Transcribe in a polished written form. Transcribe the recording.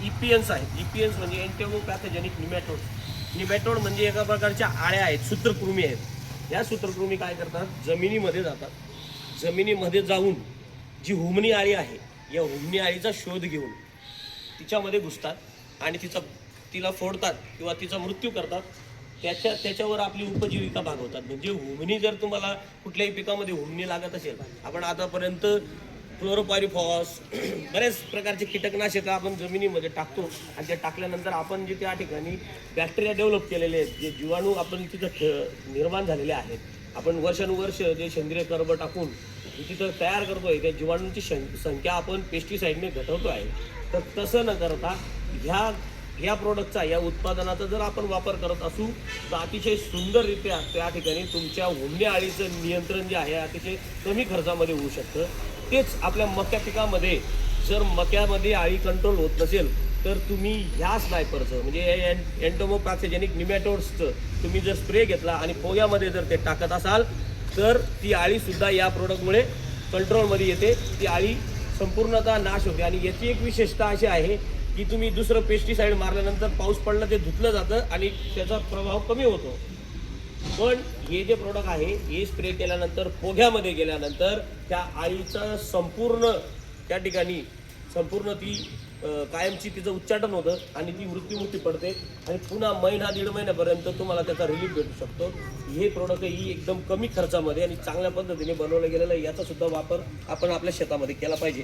EPNs आहेत. EPNs म्हणजे एंटोमोपॅथोजेनिक nematode म्हणजे एका प्रकारच्या आळ्या आहेत, सूत्रकृमी आहेत. या सूत्रकृमी काय करतात, जमिनीमध्ये जातात. जमिनीमध्ये जाऊन जी हुमणी आळी आहे, या हुमणी आळीचा शोध घेऊन तिच्यामध्ये घुसतात आणि तिला फोडतात किंवा तिचा मृत्यू करतात. त्याच्यावर आपली उपजीविका भागवतात. म्हणजे हुमणी जर तुम्हाला कुठल्याही पिकामध्ये हुमणी लागत असेल, आपण आतापर्यंत क्लोरोपायरिफॉस बरेच प्रकारचे कीटकनाशकं आपण जमिनीमध्ये टाकतो आणि ते टाकल्यानंतर आपण जे त्या ठिकाणी बॅक्टेरिया डेव्हलप केलेले आहेत, जे जीवाणू आपण तिथं निर्माण झालेले आहेत, आपण वर्षानुवर्ष जे सेंद्रिय कर्ब टाकून तिथं तयार करतोय, त्या जीवाणूंची संख्या आपण पेस्टिसाईडने घटवतो आहे. तर तसं न करता ह्या प्रोडक्टचा, या उत्पादनाचा जर आपण वापर करत असू तर अतिशय सुंदररित्या त्या ठिकाणी तुमच्या हुमण्या आळीचं नियंत्रण जे आहे अतिशय कमी खर्चामध्ये होऊ शकतं. तेच आपल्या मक्या पिकामध्ये जर मक्यामध्ये आळी कंट्रोल होत नसेल तर तुम्ही ह्या स्नायपरचं म्हणजे एंटोमोपॅथोजेनिक निमॅटोड्सचं तुम्ही जर स्प्रे घेतला आणि पोग्यामध्ये जर ते टाकत असाल तर ती आळीसुद्धा या प्रोडक्टमुळे कंट्रोलमध्ये येते. ती आळी संपूर्णतः नाश होते. आणि याची एक विशेषता अशी आहे की तुम्ही दुसरं पेस्टिसाईड मारल्यानंतर पाऊस पडला ते धुतलं जातं आणि त्याचा प्रभाव कमी होतो. पण हे जे प्रोडक्ट आहे हे स्प्रे केल्यानंतर पोग्यामध्ये गेल्यानंतर त्या आळीचं संपूर्ण त्या ठिकाणी संपूर्ण ती कायमची तिचं उच्चाटन होतं आणि ती मृत्युमुखी पडते आणि पुन्हा महिना दीड महिन्यापर्यंत तुम्हाला त्याचा रिलीफ भेटू शकतो. हे प्रोडक्ट ही एकदम कमी खर्चामध्ये आणि चांगल्या पद्धतीने बनवलं गेलेलं आहे. याचा सुद्धा वापर आपण आपल्या शेतामध्ये केला पाहिजे.